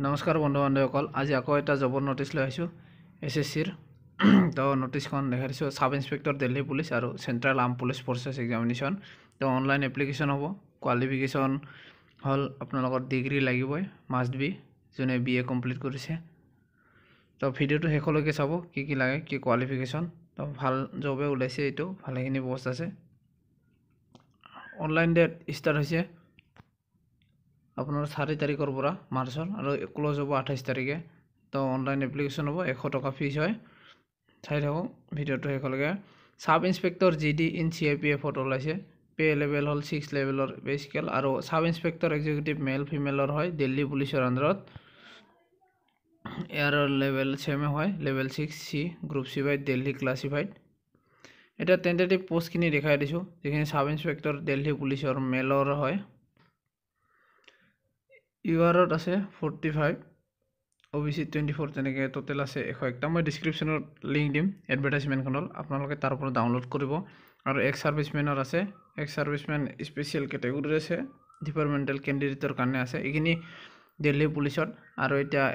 নমস্কাৰ বন্ধু বান্ধৱীসকল, আজি আকৌ এটা জবৰ নোটিছ লৈ আহিছোঁ এছএছচিৰ। তো নোটিছখন দেখাই দিছোঁ, সাব ইন্সপেক্টৰ দিল্লী পুলিচ আৰু central arm police forces examination. তো অনলাইন এপ্লিকেশ্যন হ'ব। কোৱালিফিকেশ্যন হ'ল আপোনালোকৰ ডিগ্ৰী লাগিবই, মাষ্ট বি, যোনে BA কমপ্লিট কৰিছে। তো ভিডিঅ'টো শেষলৈকে চাব, কি লাগে, কি কোৱালিফিকেশ্যন। তো ভাল জবে ওলাইছে, এইটো ভালেখিনি পোষ্ট আছে। অনলাইন ডেট ষ্টাৰ্ট হৈছে আপোনাৰ 4 তাৰিখৰ পৰা মাৰ্চৰ, আৰু ক্ল'জ হ'ব 28 তাৰিখে। তো অনলাইন এপ্লিকেশ্যন হ'ব, 100 টকা ফিজ হয়। চাই থাকক ভিডিঅ'টো শেষলৈকে। Sub inspector GD in CIPF ওলাইছে। পে লেভেল হ'ল 6 লেভেলৰ পে স্কেল, আৰু সাব ইন্সপেক্টৰ এক্সিকিউটিভ মেল ফিমেলৰ হয়, দিল্লী পুলিচৰ আণ্ডাৰত। ইয়াৰ লেভেল ছেমে হয়, লেভেল 6C, গ্ৰুপ C বাই দিল্লী ক্লাছিফাইড। এতিয়া টেণ্টেটিভ পোষ্টখিনি দেখাই দিছোঁ, যিখিনি সাব ইন্সপেক্টৰ দিল্লী পুলিচৰ মেলৰ হয়। URত আছে 45, OBC 24, তেনেকৈ টোটেল আছে 101টা। মই ডিছক্ৰিপশ্যনত লিংক দিম এডভাৰটাইজমেণ্টখনৰ, আপোনালোকে তাৰ পৰা ডাউনলোড কৰিব। আৰু এক্স ছাৰ্ভিচমেনৰ আছে, এক্স ছাৰ্ভিচমেন স্পেচিয়েল কেটেগৰীৰ আছে, ডিপাৰ্টমেণ্টেল কেণ্ডিডেটৰ কাৰণে আছে। এইখিনি দিল্লী পুলিচত। আৰু এতিয়া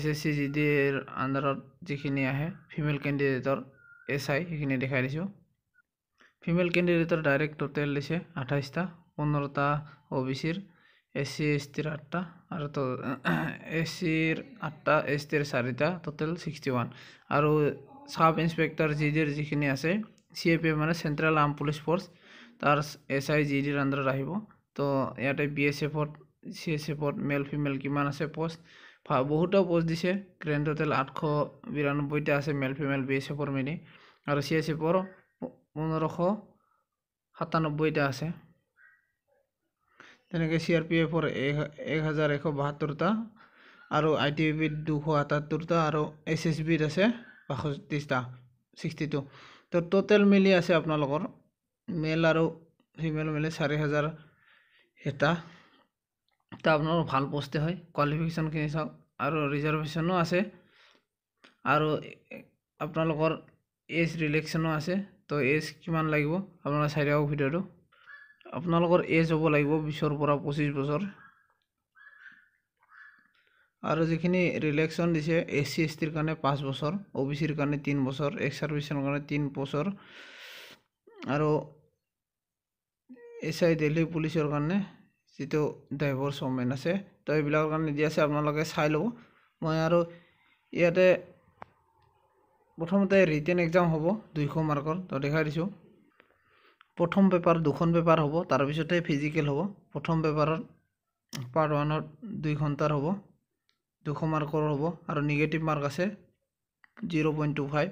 SSC GDৰ আণ্ডাৰত যিখিনি আহে ফিমেল কেণ্ডিডেটৰ SI, সেইখিনি দেখাই দিছোঁ। ফিমেল কেণ্ডিডেটৰ ডাইৰেক্ট টোটেল দিছে 28টা, 15টা OBCৰ, SC STৰ 8টা, আৰু SCৰ 8টা, STৰ 4টা, টোটেল 61। আৰু সাব ইন্সপেক্টৰ GDৰ যিখিনি আছে, CIPF মানে চেণ্ট্ৰেল আৰ্ম পুলিচ ফ'ৰ্চ, তাৰ SI GDৰ আণ্ডাৰত আহিব। তো ইয়াতে BSFত CSFত মেল ফিমেল কিমান আছে পোষ্ট, বহুতো পোষ্ট দিছে। গ্ৰেণ্ড টোটেল 892টা আছে মেল ফিমেল BSFৰ মিলি, আৰু CSFৰ 1597টা আছে। তেনেকৈ CRPFৰ 1172টা, আৰু ITBIত 278টা, আৰু SSBত আছে 62টা, 62। তো টোটেল মিলি আছে আপোনালোকৰ মেল আৰু ফিমেল মিলি 4000 এটা। তো আপোনালোকৰ ভাল পোষ্টে হয়। কোৱালিফিকেশ্যনখিনি চাওক, আৰু ৰিজাৰ্ভেশ্যনো আছে, আৰু আপোনালোকৰ এজ ৰিলেক্সনো আছে। তো এজ কিমান লাগিব আপোনালোকে চাই দিয়ক ভিডিঅ'টো। আপোনালোকৰ এজ হ'ব লাগিব 20ৰ পৰা 25 বছৰ। আৰু যিখিনি ৰিলেক্সন দিছে, SC STৰ কাৰণে 5 বছৰ, OBCৰ কাৰণে 3 বছৰ, এক্স ছাৰ্ভিচৰ কাৰণে 3 বছৰ, আৰু SI দিল্লী পুলিচৰ কাৰণে যিটো ডাইভৰ্চ ওমেন আছে, তো এইবিলাকৰ কাৰণে দিয়া আছে, আপোনালোকে চাই ল'ব। মই আৰু ইয়াতে প্ৰথমতে ৰিটেন এক্সাম হ'ব 200 মাৰ্কৰ, তো দেখাই দিছোঁ। প্ৰথম পেপাৰ 2খন পেপাৰ হ'ব, তাৰপিছতে ফিজিকেল হ'ব। প্ৰথম পেপাৰত পাৰ্ট 1ত 2 ঘণ্টাৰ হ'ব, 200 মাৰ্কৰ হ'ব, আৰু নিগেটিভ মাৰ্ক আছে 0.25।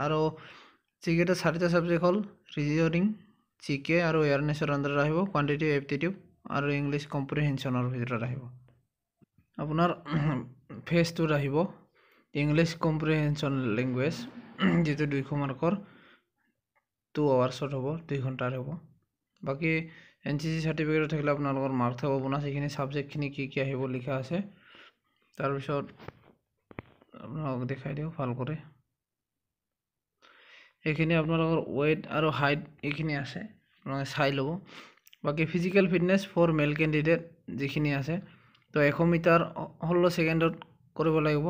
আৰু যিকেইটা 4টা ছাবজেক্ট হ'ল ৰিজনিং, GK আৰু এয়াৰনেছৰ আণ্ডাৰত আহিব, কোৱান্টিটিভ এপ্টিটিউড আৰু ইংলিছ কম্প্ৰিহেনশ্যনৰ ভিতৰত আহিব। আপোনাৰ ফেজ 2ত আহিব ইংলিছ কম্প্ৰিহেনশ্যন লেংগুৱেজ, যিটো 200 মাৰ্কৰ 2 আৱাৰ্ছত হ'ব, 2 ঘণ্টাৰ হ'ব। বাকী NCC চাৰ্টিফিকেট থাকিলে আপোনালোকৰ মাৰ্ক থাকিব বোনাছ। এইখিনি ছাবজেক্টখিনি কি আহিব লিখা আছে। তাৰপিছত আপোনালোকক দেখাই দিওঁ ভাল কৰি। এইখিনি আপোনালোকৰ ৱেইট আৰু হাইট এইখিনি আছে, আপোনালোকে চাই ল'ব। বাকী physical fitness for male candidate যিখিনি আছে, তো 100 মিটাৰ 16 ছেকেণ্ডত কৰিব লাগিব,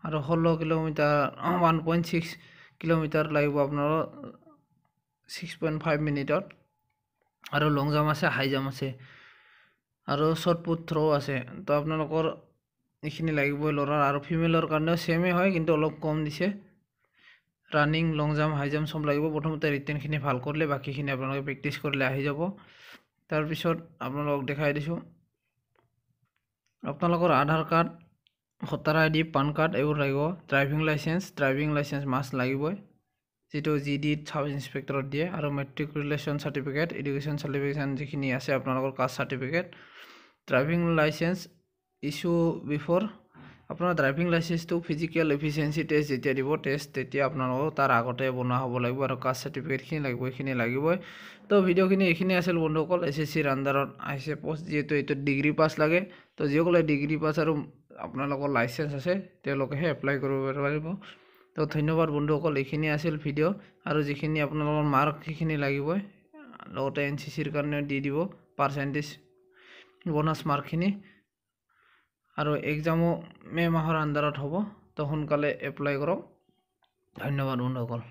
আৰু 16 কিলোমিটাৰ 1.6 কিলোমিটাৰ লাগিব আপোনালোকৰ 6.5 মিনিটত। আৰু লং জাম্প আছে, হাই জাম্প আছে, আৰু শ্বৰ্ট পুট থ্ৰ' আছে। তো আপোনালোকৰ এইখিনি লাগিবই ল'ৰাৰ, আৰু ফিমেলৰ কাৰণেও ছেমে হয়, কিন্তু অলপ কম দিছে। ৰানিং, লং জাম্প, হাই জাম্প চব লাগিব। প্ৰথমতে ৰিটেনখিনি ভাল কৰিলে বাকীখিনি আপোনালোকে প্ৰেক্টিছ কৰিলে আহি যাব। তাৰপিছত আপোনালোকক দেখাই দিছোঁ, আপোনালোকৰ Aadhaar card, voter ID, PAN card এইবোৰ লাগিব। ড্ৰাইভিং লাইচেঞ্চ মাষ্ট লাগিবই, যিটো GDত সাব ইন্সপেক্টৰত দিয়ে, আৰু মেট্ৰিকুলেশ্যন চাৰ্টিফিকেট, এডুকেশ্যন চাৰ্টিফিকেশ্যন যিখিনি আছে আপোনালোকৰ caste certificate. Driving licence issue before, আপোনাৰ ড্ৰাইভিং লাইচেঞ্চটো ফিজিকেল এফিচিয়েঞ্চি টেষ্ট যেতিয়া দিব, তেতিয়া আপোনালোকক তাৰ আগতে বনোৱা হ'ব লাগিব, আৰু কাষ্ট চাৰ্টিফিকেটখিনি লাগিব, এইখিনি লাগিবই। তো ভিডিঅ'খিনি এইখিনি আছিল বন্ধুসকল। SSCৰ আণ্ডাৰত আহিছে পোষ্ট, যিহেতু এইটো ডিগ্ৰী পাছ লাগে। তো যিসকলে ডিগ্ৰী পাছ আৰু আপোনালোকৰ লাইচেঞ্চ আছে তেওঁলোকেহে এপ্লাই কৰিব পাৰিব। তো ধন্যবাদ বন্ধুসকল, এইখিনি আছিল ভিডিঅ'। আৰু যিখিনি আপোনালোকৰ মাৰ্ক সেইখিনি লাগিবই, লগতে NCCৰ কাৰণেও দি দিব পাৰ্চেণ্টেজ বোনাছ মাৰ্কখিনি। আৰু এক্সামো মে' মাহৰ আণ্ডাৰত হ'ব। তো সোনকালে এপ্লাই কৰক। ধন্যবাদ বন্ধুসকল।